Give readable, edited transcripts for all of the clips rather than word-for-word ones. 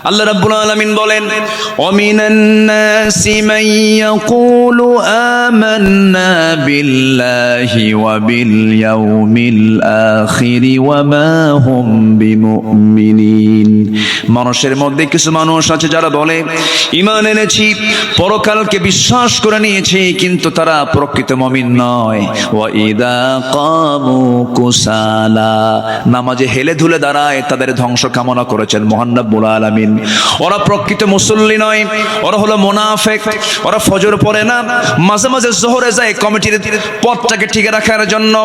আল্লাহ রাব্বুল আলামিন বলেন, ওয়ামিনান নাসি মান ইয়াকুলু আমান্না বিল্লাহি ওয়া বিল ইয়াউমিল আখির ওয়া মা হুম বিমুমিনিন। মানুষের মধ্যে কিছু মানুষ আছে যারা বলে ঈমান এনেছি, পরকালকে বিশ্বাস করে নিয়েছি, কিন্তু তারা প্রকৃত মুমিন নয়। ওয়া ইযা কামু কুসালা, নামাজে হেলে ধুলে দাঁড়ায়, তাদের ধ্বংস কামনা করেছেন মহান রব্বুল আলামিন। ওরা প্রকৃত মুসল্লি নয়, ওরা হলো মুনাফিক। ওরা ফজর পড়ে না, মাঝে মাঝে যোহরে যায় কমিটির পথটাকে ঠিক রাখার জন্য।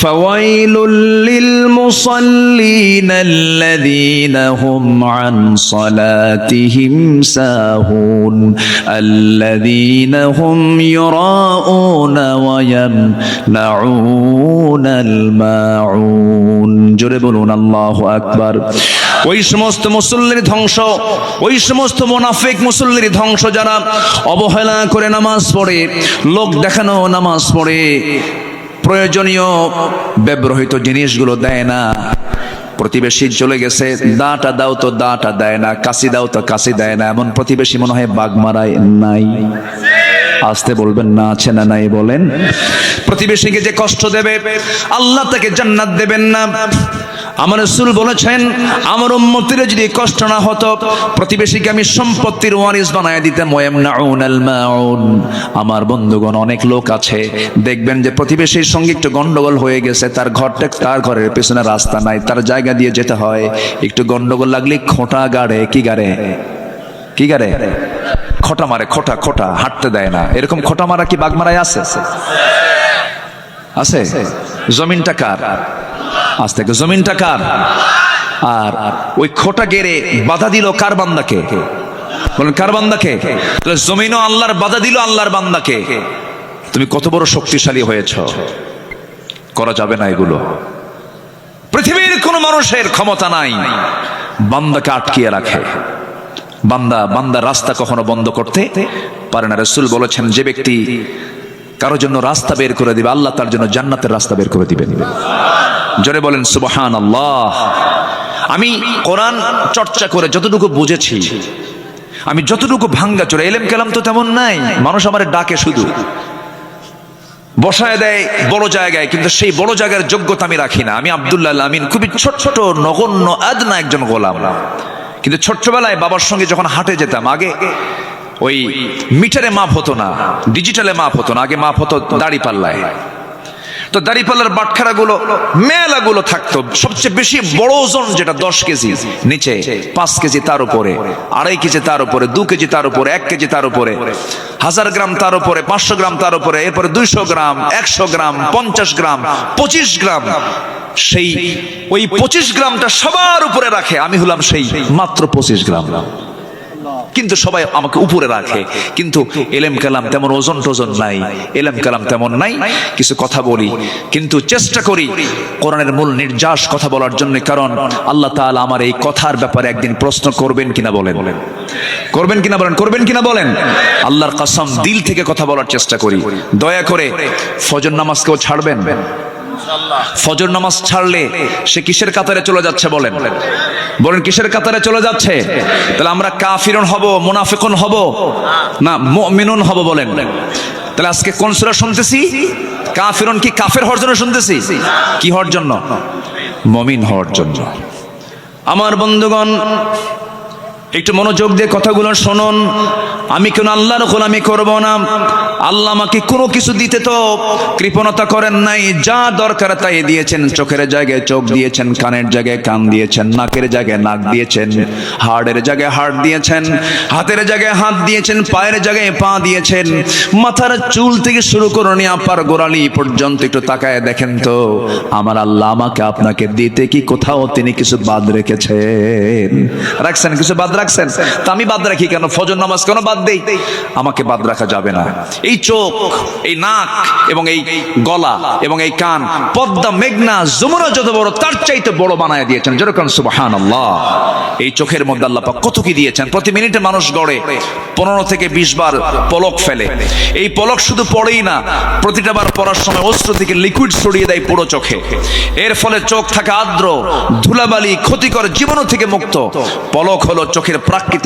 ফাওয়াইলুল লিল মুসাল্লিন আল্লাযীনা হুম আন সালাতিহিম সাহুন আল্লাযীনা হুম ইউরাউনা ওয়া ইয়ামনাউনাল মাউন। জোরে বলুন আল্লাহু আকবার। ওই সমস্ত মুসল্লির ধ্বংস, ওই সমস্ত মুনাফিক মুসল্লির ধ্বংস যারা অবহেলা করে নামাজ পড়ে, লোক দেখানো নামাজ পড়ে, প্রয়োজনীয় ব্যবহৃত জিনিসগুলো দেয় না। প্রতিবেশী চলে গেছে, দাটা দাও তো দাটা দেয় না, কাশি দাও তো কাশি দেয় না, এমন প্রতিবেশী মনে হয় বাগমারায় নাই। আসতে বলবেন না, আছে না নাই বলেন। প্রতিবেশীকে যে কষ্ট দেবে আল্লাহ তাকে জান্নাত দেবেন না। আমার রাসূল বলেছেন, আমার উম্মতের যদি কষ্ট না হতো, প্রতিবেশীকে আমি সম্পত্তির ওয়ারিস বানায় দিতাম। ওয়ায়ামনাউনাল মাউন। আমার বন্ধুগণ, অনেক লোক আছে দেখবেন যে প্রতিবেশীর সঙ্গে একটু গন্ডগোল হয়ে গেছে, তার ঘরটা, তার ঘরের পেছনে রাস্তা নাই, তার জায়গা দিয়ে যেতে হয়, একটু গন্ডগোল লাগলে খোঁটা গাড়ে, কি গাড়ে, কি গাড়ে, খোঁটা মারে, খোঁটা খোঁটা, হাঁটতে দেয় না। এরকম খোঁটা মারা কি বাগমারায় আছে? আছে। জমিনটা কার? আজ থেকে জমিনটা কার? আর ওই খোঁটা গেড়ে বাধা দিল কার? বান্দাকে। বলেন কার? বান্দাকে। তাহলে জমিনও আল্লাহর, বাধা দিল আল্লাহর বান্দাকে। তুমি কত বড় শক্তিশালী হয়েছ, করা যাবে না এগুলো। পৃথিবীর কোন মানুষের ক্ষমতা নাই বান্দাকে আটকিয়ে রাখে। বান্দা রাস্তা কখনো বন্ধ করতে পারে না। রাসূল বলেছেন, যে ব্যক্তি কারোর জন্য রাস্তা বের করে দিবে, আল্লাহ তার জন্য জান্নাতের রাস্তা বের করে দিবেন। জোরে বলেন সুবহানাল্লাহ। আমি কোরআন চর্চা করে যতটুকু বুঝেছি, আমি যতটুকু ভাঙ্গা চোরা, এলেম কালাম তো তেমন নাই। মানুষ আমার ডাকে, শুধু বসায় দেয় বড় জায়গায়, কিন্তু সেই বড় জায়গার যোগ্যতা আমি রাখি না। আমি আব্দুল্লাহ আমিন, খুবই ছোট নগণ্য আদনা একজন গোলাম। কিন্তু ছোট্টবেলায় বাবার সঙ্গে যখন হাটে যেতাম, আগে ওই মিটারে মাপ হতো না, ডিজিটালে মাপ হতো না, আগে মাপ হতো দাড়ি পাল্লায়। তো দাড়ি পাল্লার বাটখারাগুলো, মেলাগুলো থাকতো। সবচেয়ে বেশি বড় ওজন যেটা 10 কেজি, নিচে 5 কেজি, তার উপরে 2.5 কেজি, তার উপরে 2 কেজি, তার উপরে 1 কেজি, তার উপরে 1000 গ্রাম, তার উপরে 500 গ্রাম, তার উপরে এরপরে 200 গ্রাম, 100 গ্রাম, 50 গ্রাম, 25 গ্রাম। সেই ওই 25 গ্রামটা সবার উপরে রাখে, আমি হলাম সেই মাত্র 25 গ্রাম। কিন্তু সবাই আমাকে উপরে রাখে। কিন্তু এলেম কালাম তেমন ওজন টোজন নাই, এলেম কালাম তেমন নাই। কিছু কথা বলি, কিন্তু চেষ্টা করি কোরআনের মূল নির্যাস কথা বলার জন্য। কারণ আল্লাহ তাআলা আমার এই কথার ব্যাপারে একদিন প্রশ্ন করবেন কিনা বলেন, করবেন কিনা বলেন, করবেন কিনা বলেন। আল্লাহর কসম, দিল থেকে কথা বলার চেষ্টা করি। দয়া করে ফজর নামাজকেও ছাড়বেন। ফজর নামাজ ছাড়লে সে কিসের কাতারে চলে যাচ্ছে বলেন, বলেন কিসের কাতারে চলে যাচ্ছে? তাহলে আমরা কাফিরুন হব, মুনাফিকুন হব না মুমিনুন হব বলেন। তাহলে আজকে কোন সূরা শুনতেছি? কাফিরুন কি কাফের হওয়ার জন্য শুনতেছি? কি হওয়ার জন্য? মুমিন হওয়ার জন্য। আমার বন্ধুগণ, একটু মনোযোগ দিয়ে কথাগুলো শুনুন। আমি কোন আল্লাহর গোলামি করব না। আল্লাহ আমাকে কোনো কিছু দিতে তো কৃপণতা করেন নাই। যা দরকার তাই দিয়েছেন। চোখের জায়গায় চোখ দিয়েছেন, কানের জায়গায় কান দিয়েছেন, নাকের জায়গায় নাক দিয়েছেন, হাড়ের জায়গায় হাড় দিয়েছেন, হাতের জায়গায় হাত দিয়েছেন, পায়ের জায়গায় পা দিয়েছেন। মাথার চুল থেকে শুরু করে নিয়ে আপার গোড়ালি পর্যন্ত একটু তাকায় দেখেন তো, আমার আল্লাহ আমাকে আপনাকে দিতে কি কোথাও তিনি কিছু বাদ রেখেছেন? রাখছেন? কিছু বাদ রাখছেন? তা আমি বাদ রাখি কেন? ফজর নামাজ কেন বাদ বাদ দেই, আমাকে বাদ রাখা যাবে না। এই চোখ, এই নাক এবং এই গলা এবং এই কান পদ্মা, মেঘনা, যমুনা যত বড় তার চাইতে বড় বানায় দিয়েছেন। যেরকম সুবহানাল্লাহ। এই চোখের মধ্যে আল্লাহ পাক কত কি দিয়েছেন। প্রতি মিনিটে মানুষ গড়ে 15 থেকে 20 বার পলক ফেলে। এই পলক শুধু পড়েই না, প্রতিটা বার পড়ার সময় অস্ত্র থেকে লিকুইড ছড়িয়ে দেয় পুরো চোখে। এর ফলে চোখ থাকে আর্দ্র, ধুলাবালি, ক্ষতিকর জীবাণু থেকে মুক্ত। পলক হলো চোখের প্রাকৃতিক